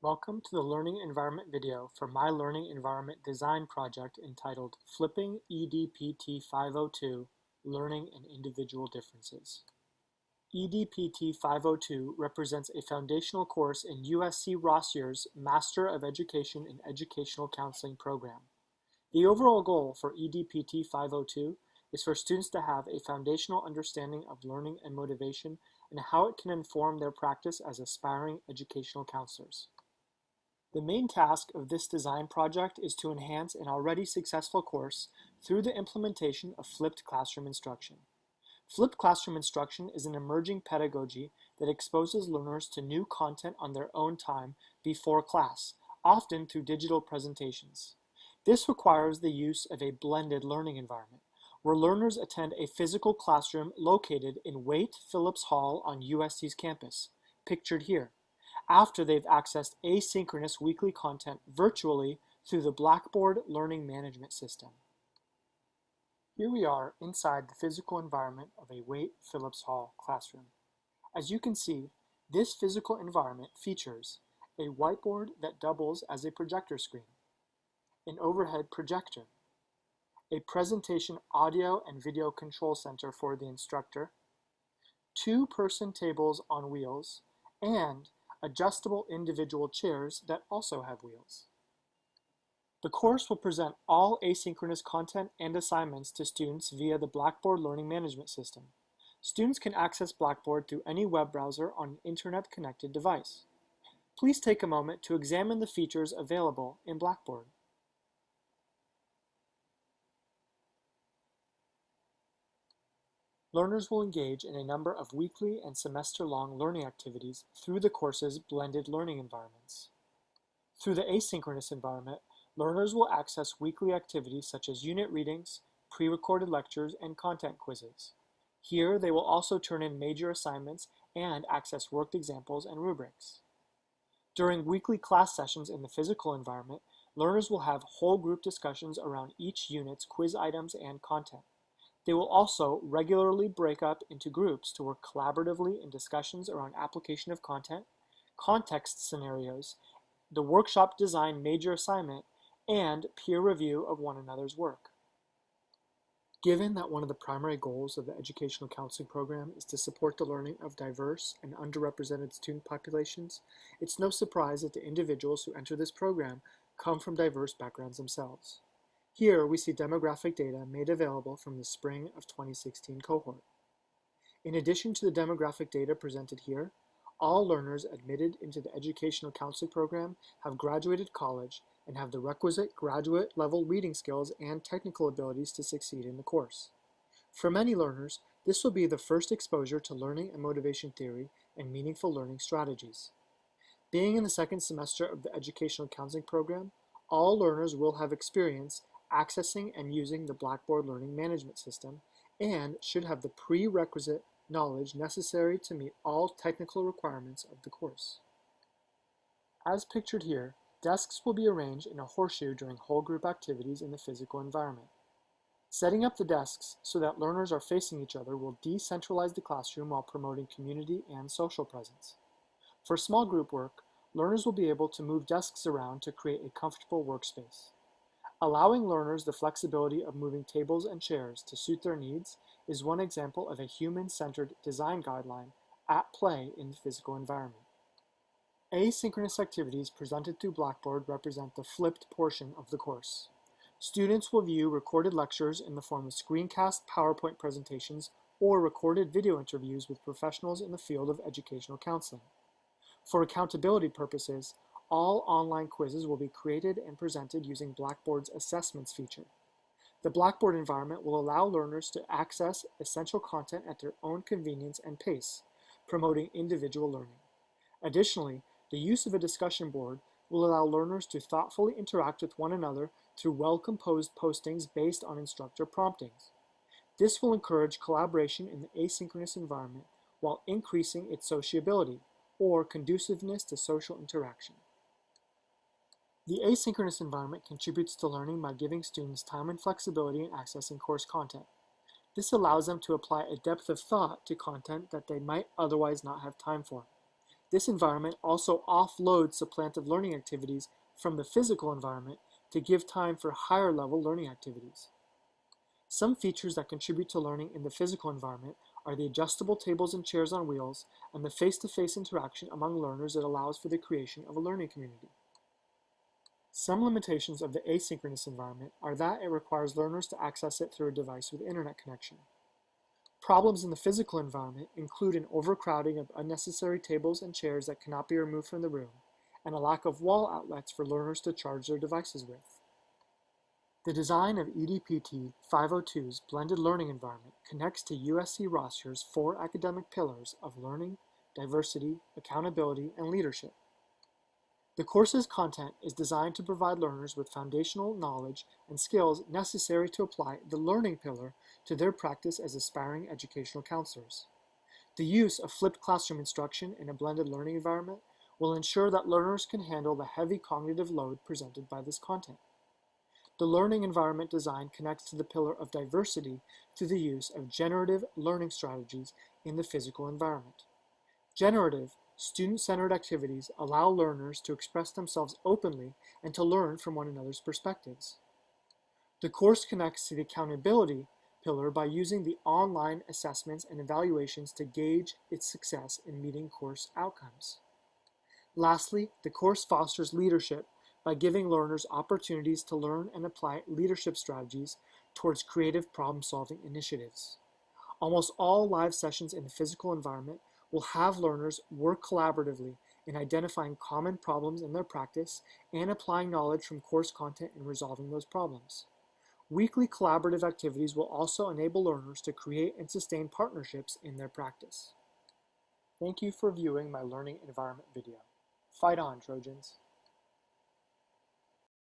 Welcome to the Learning Environment video for my Learning Environment Design project entitled Flipping EDPT 502, Learning and Individual Differences. EDPT 502 represents a foundational course in USC Rossier's Master of Education in Educational Counseling program. The overall goal for EDPT 502 is for students to have a foundational understanding of learning and motivation and how it can inform their practice as aspiring educational counselors. The main task of this design project is to enhance an already successful course through the implementation of flipped classroom instruction. Flipped classroom instruction is an emerging pedagogy that exposes learners to new content on their own time before class, often through digital presentations. This requires the use of a blended learning environment, where learners attend a physical classroom located in Waite Phillips Hall on USC's campus, pictured here, after they've accessed asynchronous weekly content virtually through the Blackboard learning management system. Here we are inside the physical environment of a Waite Phillips Hall classroom. As you can see, this physical environment features a whiteboard that doubles as a projector screen, an overhead projector, a presentation audio and video control center for the instructor, two-person tables on wheels, and adjustable individual chairs that also have wheels. The course will present all asynchronous content and assignments to students via the Blackboard learning management system. Students can access Blackboard through any web browser on an internet-connected device. Please take a moment to examine the features available in Blackboard. Learners will engage in a number of weekly and semester-long learning activities through the course's blended learning environments. Through the asynchronous environment, learners will access weekly activities such as unit readings, pre-recorded lectures, and content quizzes. Here, they will also turn in major assignments and access worked examples and rubrics. During weekly class sessions in the physical environment, learners will have whole group discussions around each unit's quiz items and content. They will also regularly break up into groups to work collaboratively in discussions around application of content, context scenarios, the workshop design major assignment, and peer review of one another's work. Given that one of the primary goals of the educational counseling program is to support the learning of diverse and underrepresented student populations, it's no surprise that the individuals who enter this program come from diverse backgrounds themselves. Here we see demographic data made available from the spring of 2016 cohort. In addition to the demographic data presented here, all learners admitted into the educational counseling program have graduated college and have the requisite graduate level reading skills and technical abilities to succeed in the course. For many learners, this will be the first exposure to learning and motivation theory and meaningful learning strategies. Being in the second semester of the educational counseling program, all learners will have experience accessing and using the Blackboard learning management system and should have the prerequisite knowledge necessary to meet all technical requirements of the course. As pictured here, desks will be arranged in a horseshoe during whole group activities in the physical environment. Setting up the desks so that learners are facing each other will decentralize the classroom while promoting community and social presence. For small group work, learners will be able to move desks around to create a comfortable workspace. Allowing learners the flexibility of moving tables and chairs to suit their needs is one example of a human-centered design guideline at play in the physical environment. Asynchronous activities presented through Blackboard represent the flipped portion of the course. Students will view recorded lectures in the form of screencast PowerPoint presentations or recorded video interviews with professionals in the field of educational counseling. For accountability purposes, all online quizzes will be created and presented using Blackboard's assessments feature. The Blackboard environment will allow learners to access essential content at their own convenience and pace, promoting individual learning. Additionally, the use of a discussion board will allow learners to thoughtfully interact with one another through well-composed postings based on instructor promptings. This will encourage collaboration in the asynchronous environment while increasing its sociability, or conduciveness to social interaction. The asynchronous environment contributes to learning by giving students time and flexibility in accessing course content. This allows them to apply a depth of thought to content that they might otherwise not have time for. This environment also offloads supplantive learning activities from the physical environment to give time for higher level learning activities. Some features that contribute to learning in the physical environment are the adjustable tables and chairs on wheels and the face-to-face interaction among learners that allows for the creation of a learning community. Some limitations of the asynchronous environment are that it requires learners to access it through a device with internet connection. Problems in the physical environment include an overcrowding of unnecessary tables and chairs that cannot be removed from the room, and a lack of wall outlets for learners to charge their devices with. The design of EDPT 502's blended learning environment connects to USC Rossier's 4 academic pillars of learning, diversity, accountability, and leadership. The course's content is designed to provide learners with foundational knowledge and skills necessary to apply the learning pillar to their practice as aspiring educational counselors. The use of flipped classroom instruction in a blended learning environment will ensure that learners can handle the heavy cognitive load presented by this content. The learning environment design connects to the pillar of diversity through the use of generative learning strategies in the physical environment. Generative, student-centered activities allow learners to express themselves openly and to learn from one another's perspectives. The course connects to the accountability pillar by using the online assessments and evaluations to gauge its success in meeting course outcomes. Lastly, the course fosters leadership by giving learners opportunities to learn and apply leadership strategies towards creative problem-solving initiatives. Almost all live sessions in the physical environment will have learners work collaboratively in identifying common problems in their practice and applying knowledge from course content in resolving those problems. Weekly collaborative activities will also enable learners to create and sustain partnerships in their practice. Thank you for viewing my learning environment video. Fight on, Trojans!